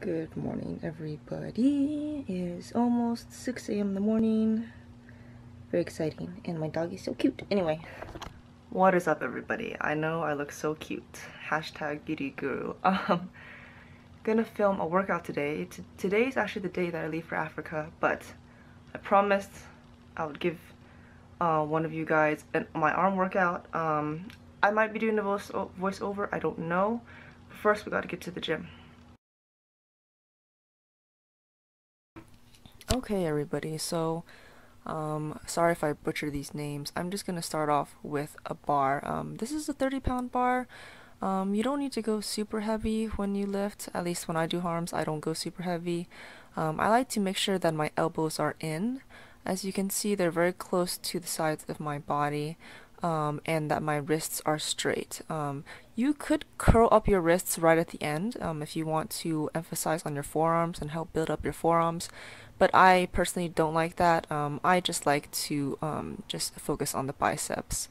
Good morning, everybody. It is almost 6 a.m. in the morning. Very exciting, and my dog is so cute. Anyway, what is up, everybody? I know I look so cute. Hashtag beauty guru. Gonna film a workout today. Today is actually the day that I leave for Africa, but I promised I would give one of you guys my arm workout. I might be doing a voiceover. I don't know. But first, we gotta get to the gym. Okay, everybody, so sorry if I butcher these names. I'm just gonna start off with a bar. This is a 30-pound bar. You don't need to go super heavy when you lift. At least when I do arms, I don't go super heavy. I like to make sure that my elbows are in. As you can see, they're very close to the sides of my body. And that my wrists are straight. You could curl up your wrists right at the end if you want to emphasize on your forearms and help build up your forearms, but I personally don't like that. I just like to just focus on the biceps.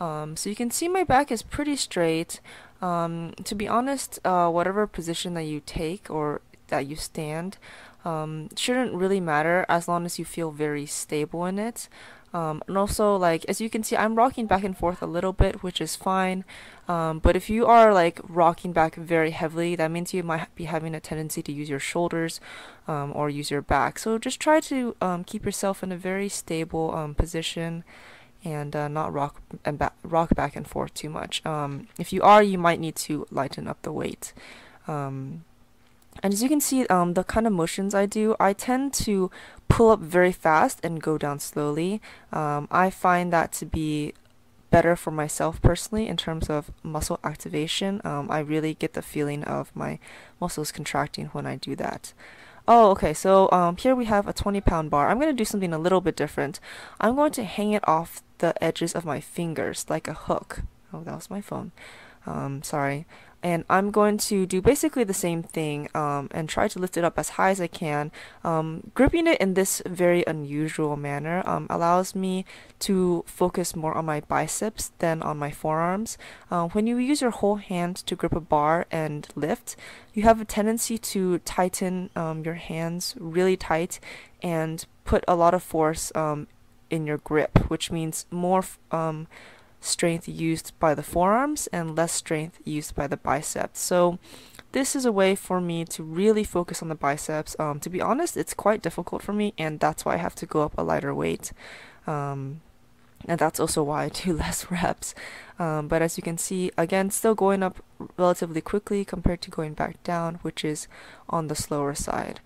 So you can see my back is pretty straight. To be honest, whatever position that you take or that you stand shouldn't really matter as long as you feel very stable in it. And also, like, as you can see, I'm rocking back and forth a little bit, which is fine. But if you are like rocking back very heavily, that means you might be having a tendency to use your shoulders or use your back. So just try to keep yourself in a very stable position and not rock back and forth too much. If you are, you might need to lighten up the weight. And as you can see, the kind of motions I do, I tend to pull up very fast and go down slowly. I find that to be better for myself personally in terms of muscle activation. I really get the feeling of my muscles contracting when I do that. Oh, okay, so here we have a 20-pound bar. I'm going to do something a little bit different. I'm going to hang it off the edges of my fingers like a hook. Oh, that was my phone. Sorry. And I'm going to do basically the same thing and try to lift it up as high as I can. Gripping it in this very unusual manner allows me to focus more on my biceps than on my forearms. When you use your whole hand to grip a bar and lift, you have a tendency to tighten your hands really tight and put a lot of force in your grip, which means more strength used by the forearms and less strength used by the biceps. So this is a way for me to really focus on the biceps. To be honest, it's quite difficult for me, and that's why I have to go up a lighter weight. And that's also why I do less reps. But as you can see, again, still going up relatively quickly compared to going back down, which is on the slower side.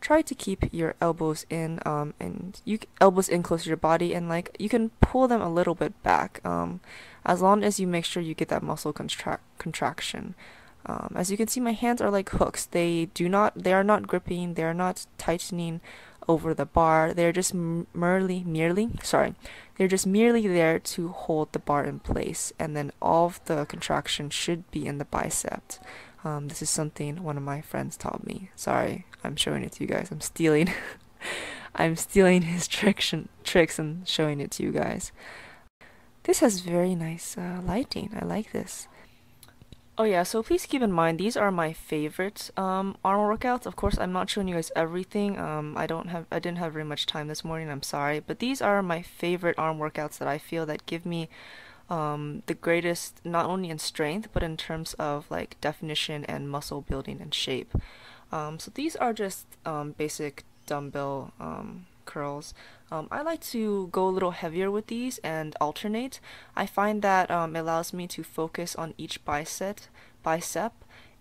Try to keep your elbows in and elbows in close to your body, and like you can pull them a little bit back as long as you make sure you get that muscle contraction. As you can see, my hands are like hooks. They are not gripping, they are not tightening over the bar. They're just merely there to hold the bar in place, and then all of the contraction should be in the bicep. This is something one of my friends taught me. Sorry, I'm showing it to you guys. I'm stealing his tricks and showing it to you guys. This has very nice lighting. I like this. Oh yeah, so please keep in mind these are my favorite arm workouts. Of course, I'm not showing you guys everything. I didn't have very much time this morning. I'm sorry, but these are my favorite arm workouts that I feel that give me the greatest, not only in strength but in terms of like definition and muscle building and shape. So these are just basic dumbbell curls. I like to go a little heavier with these and alternate. I find that it allows me to focus on each bicep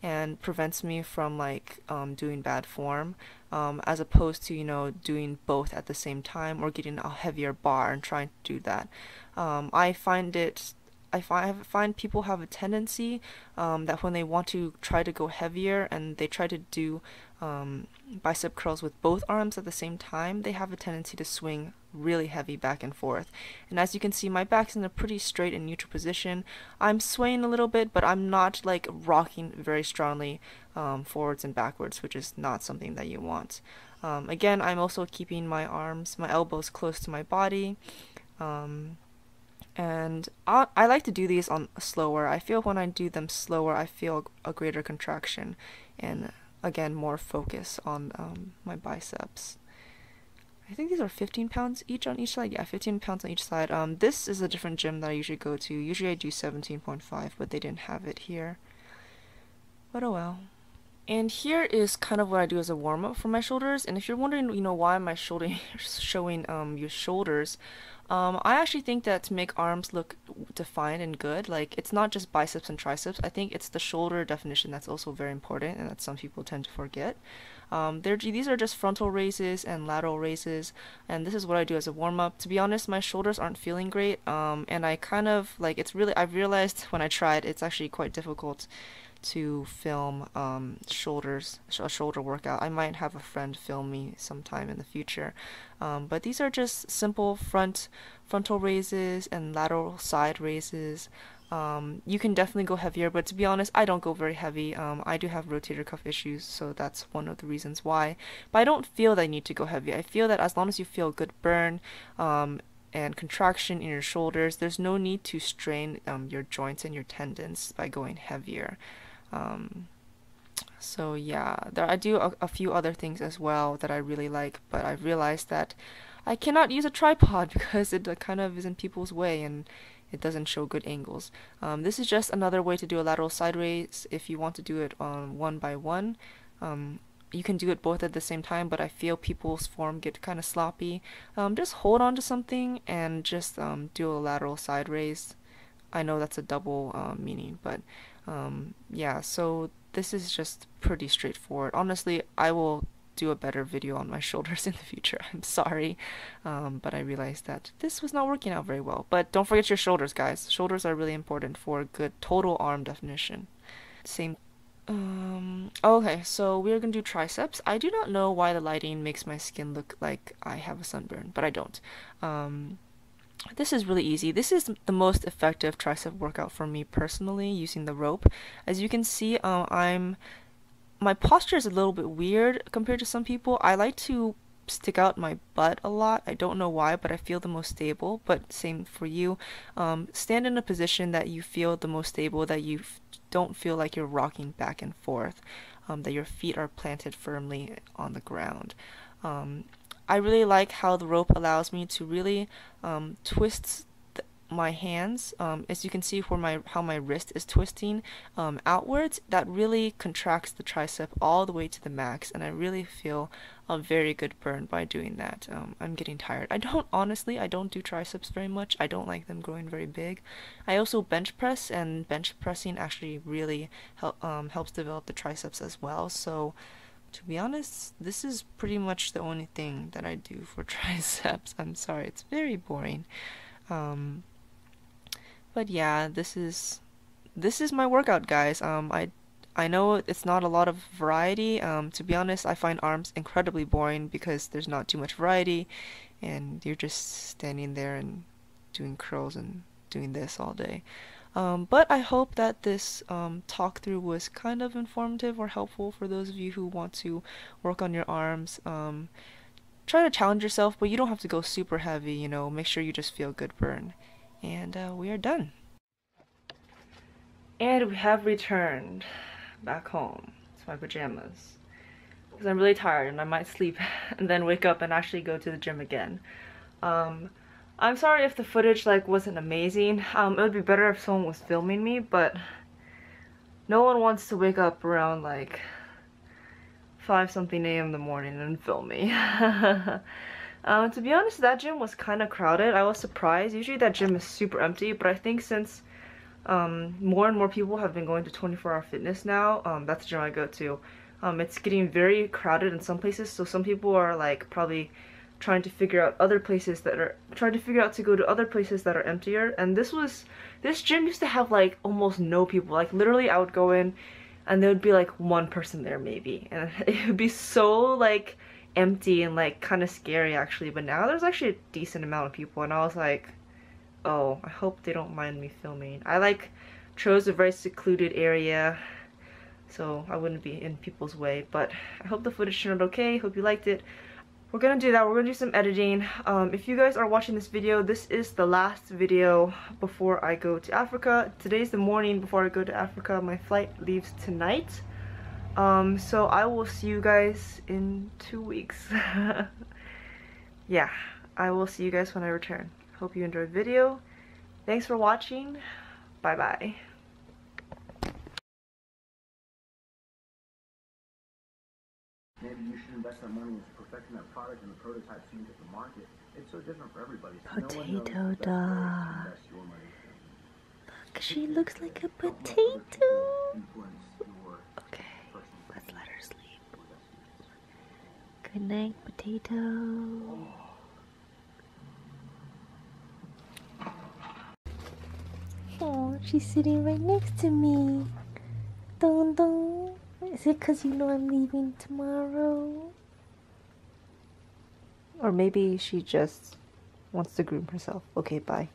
and prevents me from like doing bad form, as opposed to, you know, doing both at the same time or getting a heavier bar and trying to do that. I find people have a tendency that when they want to try to go heavier and they try to do bicep curls with both arms at the same time, they have a tendency to swing really heavy back and forth. And as you can see, my back's in a pretty straight and neutral position. I'm swaying a little bit, but I'm not like rocking very strongly forwards and backwards, which is not something that you want. Again, I'm also keeping my elbows close to my body. And I like to do these on slower. I feel when I do them slower, I feel a greater contraction and again more focus on my biceps. I think these are 15 pounds each on each side. Yeah, 15 pounds on each side. This is a different gym that I usually go to. Usually I do 17.5, but they didn't have it here. But oh well. And here is kind of what I do as a warm up for my shoulders. And if you're wondering, why am I showing your shoulders? I actually think that to make arms look defined and good, like it's not just biceps and triceps. I think it's the shoulder definition that's also very important, and that some people tend to forget. These are just frontal raises and lateral raises, and this is what I do as a warm up. To be honest, my shoulders aren't feeling great, and I kind of like I've realized when I tried, it's actually quite difficult to film a shoulder workout. I might have a friend film me sometime in the future. But these are just simple frontal raises and lateral side raises. You can definitely go heavier, but to be honest, I don't go very heavy. I do have rotator cuff issues, so that's one of the reasons why. But I don't feel that I need to go heavy. I feel that as long as you feel good burn, and contraction in your shoulders, there's no need to strain your joints and your tendons by going heavier. So yeah, I do a few other things as well that I really like, but I've realized that I cannot use a tripod because it kind of is in people's way and it doesn't show good angles. This is just another way to do a lateral side raise if you want to do it one by one. You can do it both at the same time, but I feel people's form get kind of sloppy. Just hold on to something and just do a lateral side raise. I know that's a double meaning, but yeah, so this is just pretty straightforward. Honestly, I will do a better video on my shoulders in the future. I'm sorry, but I realized that this was not working out very well. But don't forget your shoulders, guys. Shoulders are really important for good total arm definition. Same. Okay, so we're gonna do triceps. I do not know why the lighting makes my skin look like I have a sunburn, but I don't. This is really easy. This is the most effective tricep workout for me personally, using the rope. As you can see, my posture is a little bit weird compared to some people. I like to stick out my butt a lot. I don't know why, but I feel the most stable. But same for you. Stand in a position that you feel the most stable, that you don't feel like you're rocking back and forth, that your feet are planted firmly on the ground. I really like how the rope allows me to really twist my hands. As you can see how my wrist is twisting outwards, that really contracts the tricep all the way to the max, and I really feel a very good burn by doing that. I'm getting tired. I don't do triceps very much. I don't like them growing very big. I also bench press, and bench pressing actually really helps develop the triceps as well. So to be honest, this is pretty much the only thing that I do for triceps. I'm sorry, it's very boring. But yeah, this is my workout, guys. I know it's not a lot of variety. To be honest, I find arms incredibly boring because there's not too much variety, and you're just standing there and doing curls and doing this all day. But I hope that this talk through was kind of informative or helpful for those of you who want to work on your arms. Try to challenge yourself, but you don't have to go super heavy, make sure you just feel good burn. And we are done. And we have returned back home to my pajamas because I'm really tired and I might sleep and then wake up and actually go to the gym again. I'm sorry if the footage wasn't amazing. It would be better if someone was filming me, but no one wants to wake up around 5 something a.m. in the morning and film me. To be honest, that gym was kind of crowded. I was surprised. Usually that gym is super empty, but I think since more and more people have been going to 24-hour fitness now, that's the gym I go to. It's getting very crowded in some places, so some people are probably trying to figure out to go to other places that are emptier. And this gym used to have almost no people. Literally I would go in and there would be one person there maybe, and it would be so empty and kind of scary actually. But now there's actually a decent amount of people, and I was like, oh, I hope they don't mind me filming. I chose a very secluded area so I wouldn't be in people's way, but I hope the footage turned out okay. Hope you liked it. we're gonna do that. We're gonna do some editing. If you guys are watching this video, this is the last video before I go to Africa. Today's the morning before I go to Africa. My flight leaves tonight. So I will see you guys in 2 weeks. Yeah, I will see you guys when I return. Hope you enjoyed the video. Thanks for watching. Bye bye. Maybe you should invest that money into perfecting that product and the prototype so you can get the market. It's so different for everybody. Potato dog. Look, she looks like a potato. Okay, let's let her sleep. Good night, potato. Oh, she's sitting right next to me. Dun dun. Is it because you know I'm leaving tomorrow? Or maybe she just wants to groom herself. Okay, bye.